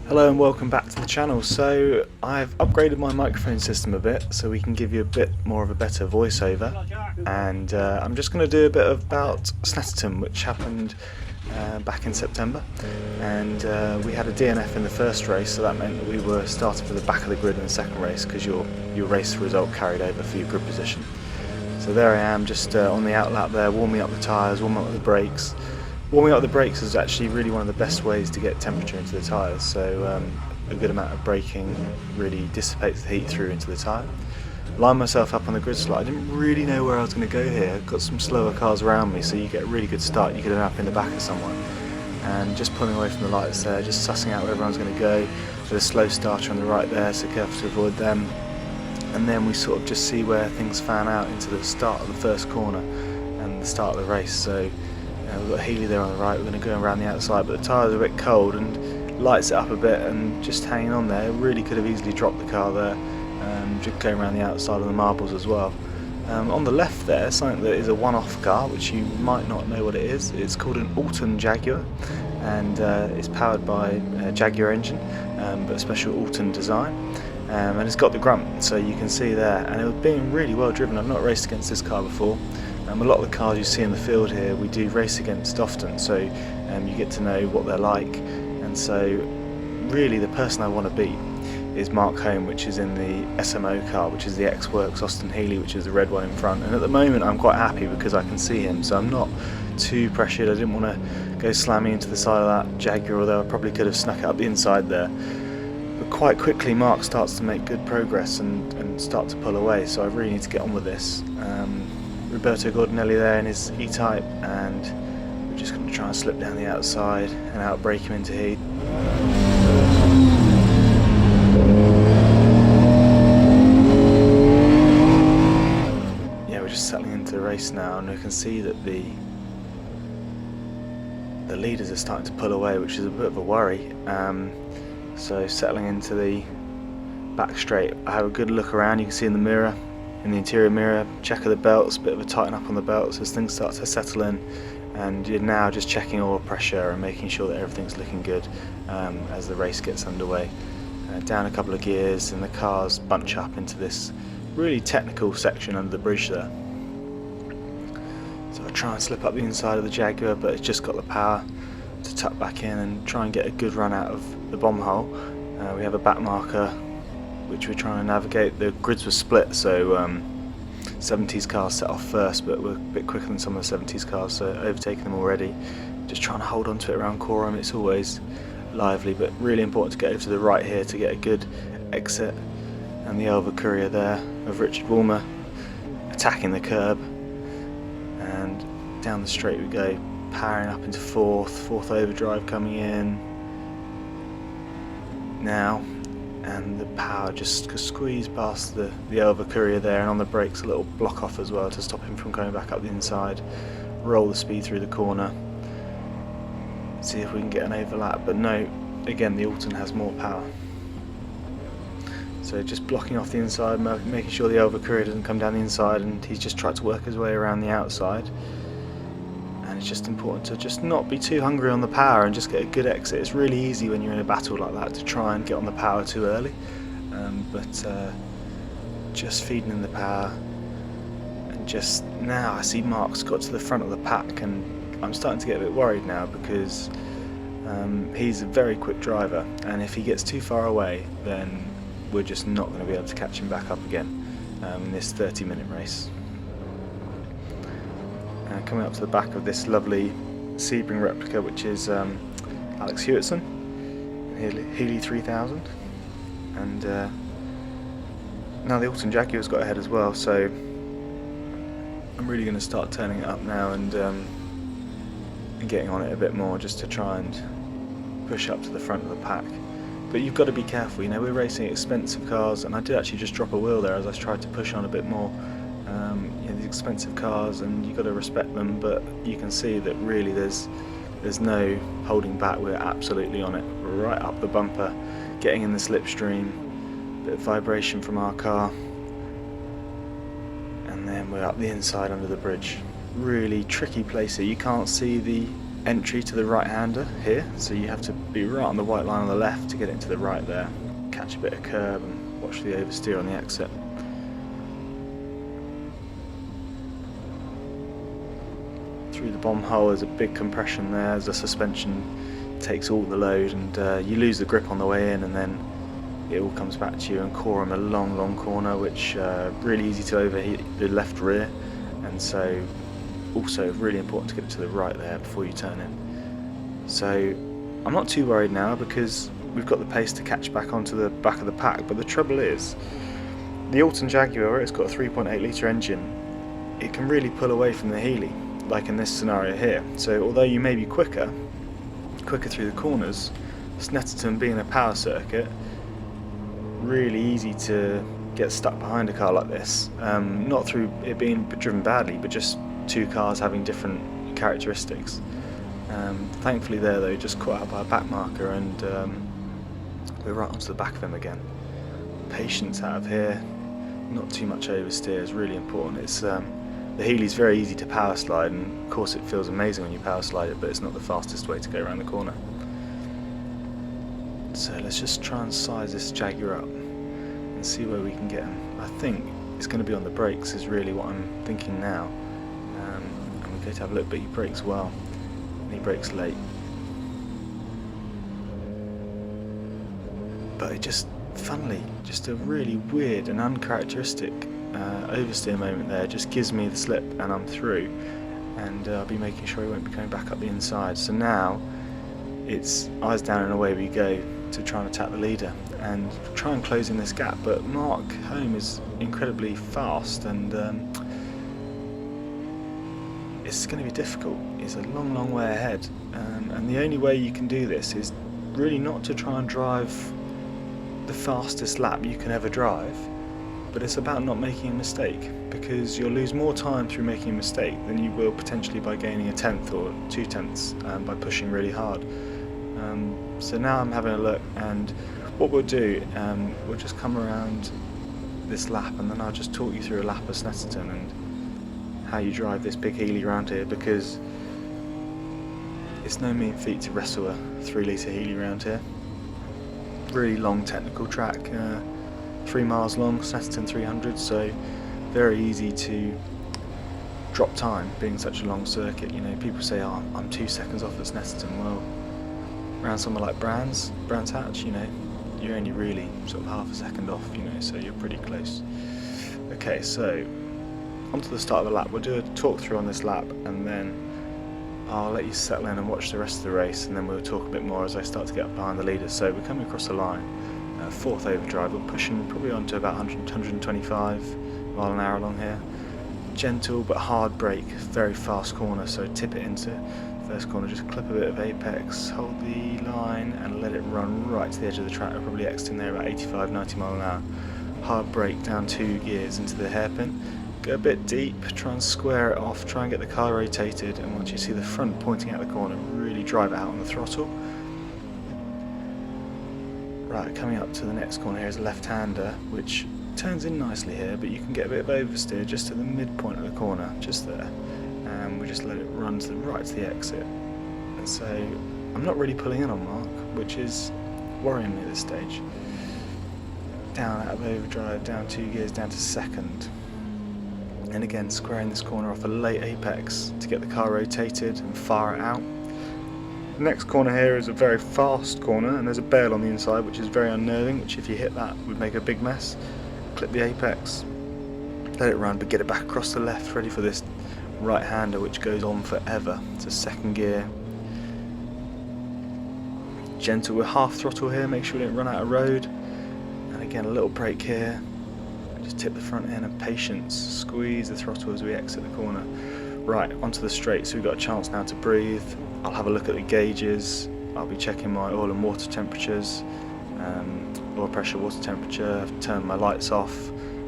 Hello and welcome back to the channel. So I've upgraded my microphone system a bit so we can give you a bit more of a better voiceover, and I'm just going to do a bit about Snetterton, which happened back in September, and we had a DNF in the first race, so that meant that we were starting for the back of the grid in the second race because your race result carried over for your grid position. So there I am, just on the outlap there, warming up the tyres, warming up the brakes. Warming up the brakes is actually really one of the best ways to get temperature into the tyres, so a good amount of braking really dissipates the heat through into the tyre. Lined myself up on the grid slot. I didn't really know where I was going to go here. I've got some slower cars around me, so you get a really good start. You could end up in the back of someone. And just pulling away from the lights there, just sussing out where everyone's going to go. There's a slow starter on the right there, so careful to avoid them. And then we sort of just see where things fan out into the start of the first corner and the start of the race. So we've got Healey there on the right, we're going to go around the outside, but the tyres are a bit cold and lights it up a bit, and just hanging on there, really could have easily dropped the car there, just going around the outside of the marbles as well. On the left there, something that is a one-off car, which you might not know what it is. It's called an Alton Jaguar, and it's powered by a Jaguar engine, but a special Alton design. And it's got the grunt, so you can see there, and it was being really well driven. I've not raced against this car before. A lot of the cars you see in the field here we do race against often, so you get to know what they're like. And so really the person I want to beat is Mark Home, which is in the SMO car, which is the X-Works Austin Healey, which is the red one in front. And at the moment I'm quite happy because I can see him, so I'm not too pressured. I didn't want to go slamming into the side of that Jaguar, although I probably could have snuck it up the inside there. But quite quickly Mark starts to make good progress and start to pull away, so I really need to get on with this. Roberto Gordonelli there in his E-Type, and we're just going to try and slip down the outside and outbrake him into heat. Yeah, we're just settling into the race now, and we can see that the leaders are starting to pull away, which is a bit of a worry. So settling into the back straight, I have a good look around. You can see in the mirror, in the interior mirror, check of the belts, a bit of a tighten up on the belts as things start to settle in, and you're now just checking oil pressure and making sure that everything's looking good as the race gets underway. Down a couple of gears and the cars bunch up into this really technical section under the bridge there. So I try and slip up the inside of the Jaguar, but it's just got the power to tuck back in and try and get a good run out of the bomb hole. We have a back marker which we're trying to navigate. The grids were split, so 70s cars set off first, but we're a bit quicker than some of the 70s cars, so overtaking them already. Just trying to hold on to it around Coram. It's always lively, but really important to get over to the right here to get a good exit. And the Elva Courier there of Richard Woolmer attacking the curb, and down the straight we go, powering up into fourth overdrive coming in now. And the power just squeezed past the Elva Courier there, and on the brakes a little block off as well to stop him from going back up the inside. Roll the speed through the corner, see if we can get an overlap, but no, again the Alton has more power. So just blocking off the inside, making sure the Elva Courier doesn't come down the inside, and he's just tried to work his way around the outside. And it's just important to just not be too hungry on the power and just get a good exit. It's really easy when you're in a battle like that to try and get on the power too early, but just feeding in the power. And just now I see Mark's got to the front of the pack, and I'm starting to get a bit worried now because he's a very quick driver, and if he gets too far away then we're just not going to be able to catch him back up again in this 30-minute race. Coming up to the back of this lovely Sebring replica, which is Alex Hewitson, Healey 3000, and now the Alton Jaguar's got ahead as well, so I'm really going to start turning it up now and getting on it a bit more just to try and push up to the front of the pack. But you've got to be careful, you know, we're racing expensive cars, and I did actually just drop a wheel there as I tried to push on a bit more. You know, these expensive cars, and you've got to respect them, but you can see that really there's no holding back. We're absolutely on it, right up the bumper, getting in the slipstream, bit of vibration from our car, and then we're up the inside under the bridge. really tricky place here. You can't see the entry to the right-hander here, so you have to be right on the white line on the left to get into the right there. Catch a bit of curb and watch the oversteer on the exit. Through the bomb hole there's a big compression there as the suspension takes all the load, and you lose the grip on the way in, and then it all comes back to you and corner a long corner, which really easy to overheat the left rear, and so also really important to get it to the right there before you turn in. So I'm not too worried now because we've got the pace to catch back onto the back of the pack, but the trouble is the Alton Jaguar, it's got a 3.8 litre engine, it can really pull away from the Healey, like in this scenario here. So although you may be quicker through the corners, Snetterton being a power circuit, really easy to get stuck behind a car like this, not through it being driven badly, but just two cars having different characteristics. Thankfully there though, just caught out by a back marker, and we're right onto the back of him again. Patience out of here, not too much oversteer is really important. It's the Healey's very easy to power slide, and of course it feels amazing when you power slide it, but it's not the fastest way to go around the corner. So let's just try and size this Jaguar up and see where we can get him. I think it's going to be on the brakes is really what I'm thinking now. And we're going to have a look, but he brakes well and he brakes late. But it just, funnily, just a really weird and uncharacteristic oversteer moment there, just gives me the slip and I'm through, and I'll be making sure he won't be coming back up the inside. So now it's eyes down and away we go to try and attack the leader and try and close in this gap, but Mark home is incredibly fast, and it's going to be difficult. He's a long way ahead, and the only way you can do this is really not to try and drive the fastest lap you can ever drive, but it's about not making a mistake, because you'll lose more time through making a mistake than you will potentially by gaining a tenth or 2/10 by pushing really hard. So now I'm having a look, and what we'll do, we'll just come around this lap, and then I'll just talk you through a lap of Snetterton and how you drive this big Healey around here, because it's no mean feat to wrestle a 3 litre Healey around here. Really long technical track, 3 miles long, Snetterton 300, so very easy to drop time being such a long circuit. You know, people say, oh, I'm 2 seconds off at Snetterton. Well, around somewhere like Brands Hatch, you know, you're only really sort of half a second off, you know, so you're pretty close. Okay, so onto the start of the lap. We'll do a talk through on this lap, and then I'll let you settle in and watch the rest of the race, and then we'll talk a bit more as I start to get up behind the leaders. So we're coming across the line, 4th overdrive, we're pushing probably on to about 100, 125 mile an hour along here. Gentle but hard brake, very fast corner, so tip it into first corner, just clip a bit of apex, hold the line and let it run right to the edge of the track. We're probably exiting there about 85, 90 mile an hour. Hard brake down 2 gears into the hairpin. Go a bit deep, try and square it off, try and get the car rotated, and once you see the front pointing out the corner, really drive it out on the throttle. Right, coming up to the next corner here is a left-hander, which turns in nicely here, but you can get a bit of oversteer just to the midpoint of the corner, just there. And we just let it run to the right to the exit. And so I'm not really pulling in on Mark, which is worrying me at this stage. Down out of overdrive, down 2 gears, down to second. And again, squaring this corner off a late apex to get the car rotated and fire it out. The next corner here is a very fast corner, and there's a bail on the inside which is very unnerving, which if you hit that would make a big mess. Clip the apex, let it run, but get it back across the left, ready for this right-hander which goes on forever. It's a second gear. Gentle with half throttle here, make sure we don't run out of road. And again, a little brake here. Just tip the front end, and patience. Squeeze the throttle as we exit the corner. Right, onto the straight, so we've got a chance now to breathe. I'll have a look at the gauges. I'll be checking my oil and water temperatures, oil pressure, water temperature. I've turned my lights off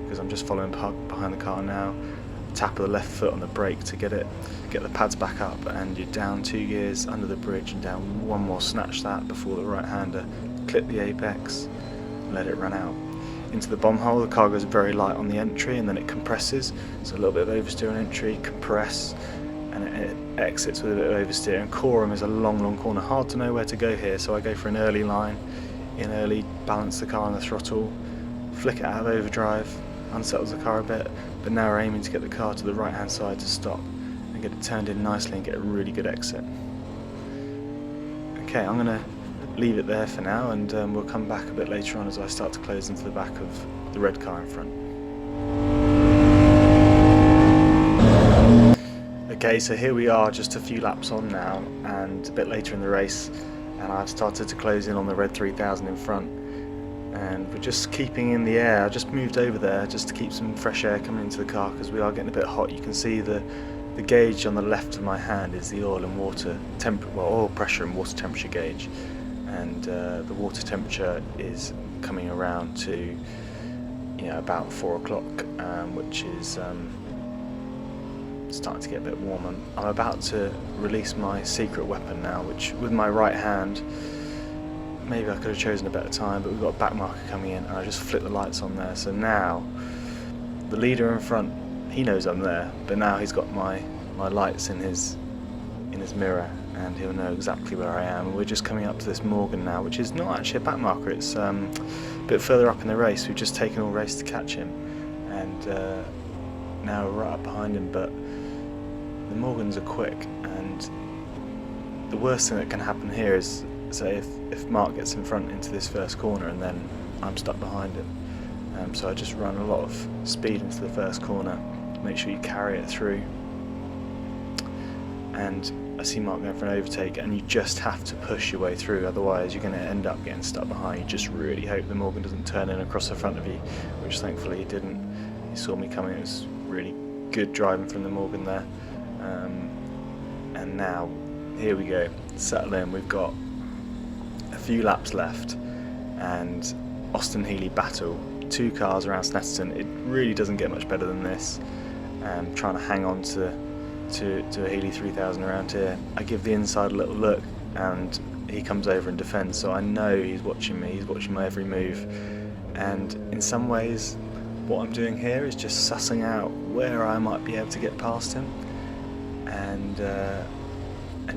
because I'm just following behind the car now. Tap of the left foot on the brake to get the pads back up, and you're down 2 gears under the bridge and down 1 more. Snatch that before the right-hander. Clip the apex, and let it run out. Into the bomb hole, the car goes very light on the entry and then it compresses, so a little bit of oversteer on entry, compress, and it exits with a bit of oversteer. And Coram is a long corner, hard to know where to go here, so I go for an early line, in early, balance the car on the throttle, flick it out of overdrive, unsettles the car a bit, but now we're aiming to get the car to the right hand side to stop and get it turned in nicely and get a really good exit. Okay, I'm going to leave it there for now, and we'll come back a bit later on as I start to close into the back of the red car in front. Okay, so here we are just a few laps on now and a bit later in the race, and I've started to close in on the red 3000 in front, and we're just keeping in the air. I just moved over there just to keep some fresh air coming into the car because we are getting a bit hot. You can see the gauge on the left of my hand is the oil pressure and water temperature gauge, and the water temperature is coming around to about 4 o'clock, which is starting to get a bit warmer. I'm about to release my secret weapon now, which with my right hand, maybe I could have chosen a better time, but we've got a back marker coming in, and I just flick the lights on there. So now the leader in front, he knows I'm there, but now he's got my lights in his mirror, and he'll know exactly where I am. And we're just coming up to this Morgan now, which is not actually a back marker, it's a bit further up in the race. We've just taken all race to catch him, and now we're right up behind him, but the Morgans are quick, and the worst thing that can happen here is, say, if Mark gets in front into this first corner and then I'm stuck behind him. So I just run a lot of speed into the first corner, make sure you carry it through, and I see Mark going for an overtake, and you just have to push your way through, otherwise you're going to end up getting stuck behind. You just really hope the Morgan doesn't turn in across the front of you, which thankfully he didn't. He saw me coming. It was really good driving from the Morgan there. And now here we go, settle in. We've got a few laps left, and Austin Healey battle, 2 cars around Snetterton. It really doesn't get much better than this. Trying to hang on to a Healey 3000 around here. I give the inside a little look, and he comes over and defends, so I know he's watching me, he's watching my every move. And in some ways what I'm doing here is just sussing out where I might be able to get past him, and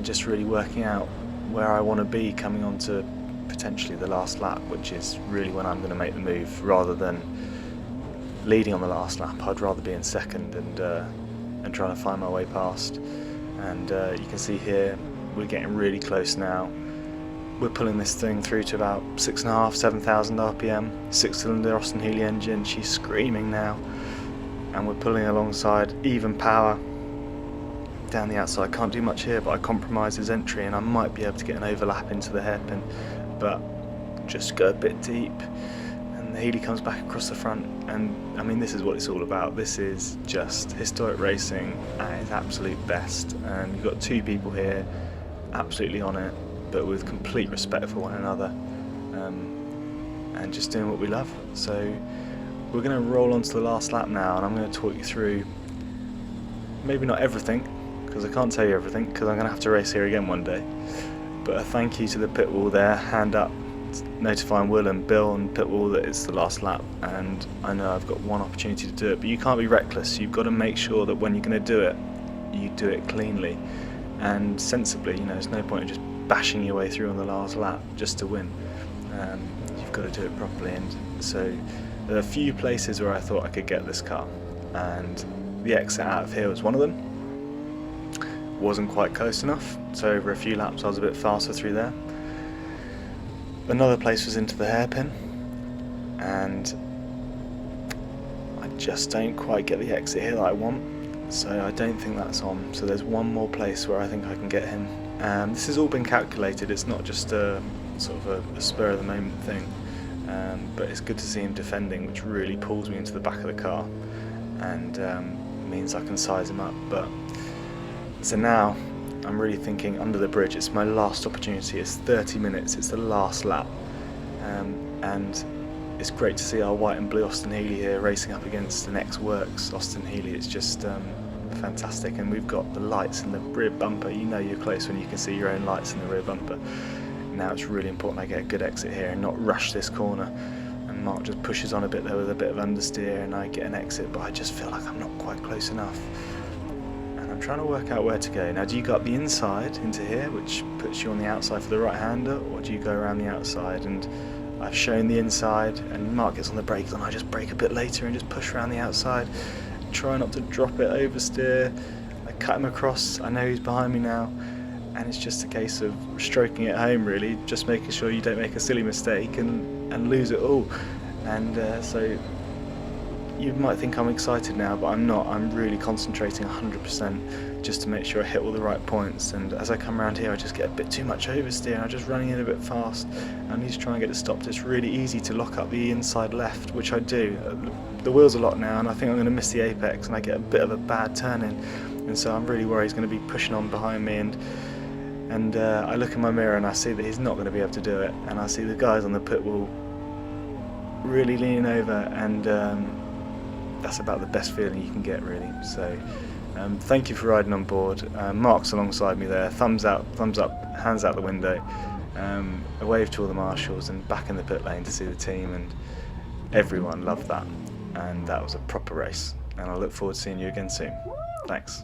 just really working out where I want to be coming on to potentially the last lap, which is really when I'm going to make the move, rather than leading on the last lap. I'd rather be in second and trying to find my way past. And you can see here we're getting really close now. We're pulling this thing through to about 6,500, 7,000 RPM, 6-cylinder Austin Healey engine. She's screaming now, and we're pulling alongside even power down the outside. Can't do much here, but I compromise his entry, and I might be able to get an overlap into the hairpin, but just go a bit deep. And the Healey comes back across the front, and I mean, this is what it's all about. This is just historic racing at its absolute best, and you've got 2 people here absolutely on it, but with complete respect for one another, and just doing what we love. So we're going to roll on to the last lap now, and I'm going to talk you through maybe not everything, because I can't tell you everything, because I'm going to have to race here again one day, but a thank you to the pit wall there, hand up, notifying Will and Bill and pit wall that it's the last lap, and I know I've got one opportunity to do it, but you can't be reckless. You've got to make sure that when you're going to do it, you do it cleanly and sensibly. There's no point in just bashing your way through on the last lap just to win. You've got to do it properly, and so there are a few places where I thought I could get this car, and the exit out of here was one of them. Wasn't quite close enough, so over a few laps I was a bit faster through there. Another place was into the hairpin, and I just don't quite get the exit here that I want, so I don't think that's on. So there's one more place where I think I can get him. This has all been calculated, it's not just a sort of a spur of the moment thing, but it's good to see him defending, which really pulls me into the back of the car, and means I can size him up. But so now I'm really thinking under the bridge. It's my last opportunity. It's 30 minutes, it's the last lap, and it's great to see our white and blue Austin Healey here racing up against an ex-works Austin Healey. It's just fantastic, and we've got the lights in the rear bumper. You're close when you can see your own lights in the rear bumper. Now it's really important I get a good exit here and not rush this corner, and Mark just pushes on a bit there with a bit of understeer, and I get an exit, but I just feel like I'm not quite close enough, and I'm trying to work out where to go. Now, do you go up the inside into here, which puts you on the outside for the right-hander, or do you go around the outside? And I've shown the inside, and Mark gets on the brakes, and I just brake a bit later and just push around the outside. Try not to drop it, oversteer. I cut him across, I know he's behind me now, and it's just a case of stroking it home, really, just making sure you don't make a silly mistake and lose it all. And so you might think I'm excited now, but I'm not. I'm really concentrating 100% just to make sure I hit all the right points. And as I come around here, I just get a bit too much oversteer, and I'm just running in a bit fast. I need to try and get it stopped. It's really easy to lock up the inside left, which I do. The wheel's a lot now, and I think I'm going to miss the apex, and I get a bit of a bad turn in. And so I'm really worried he's going to be pushing on behind me. And I look in my mirror and I see that he's not going to be able to do it. And I see the guys on the pit wall really leaning over, and that's about the best feeling you can get, really. So thank you for riding on board. Mark's alongside me there, thumbs up, hands out the window, a wave to all the marshals, and back in the pit lane to see the team, and everyone loved that, and that was a proper race, and I look forward to seeing you again soon. Thanks.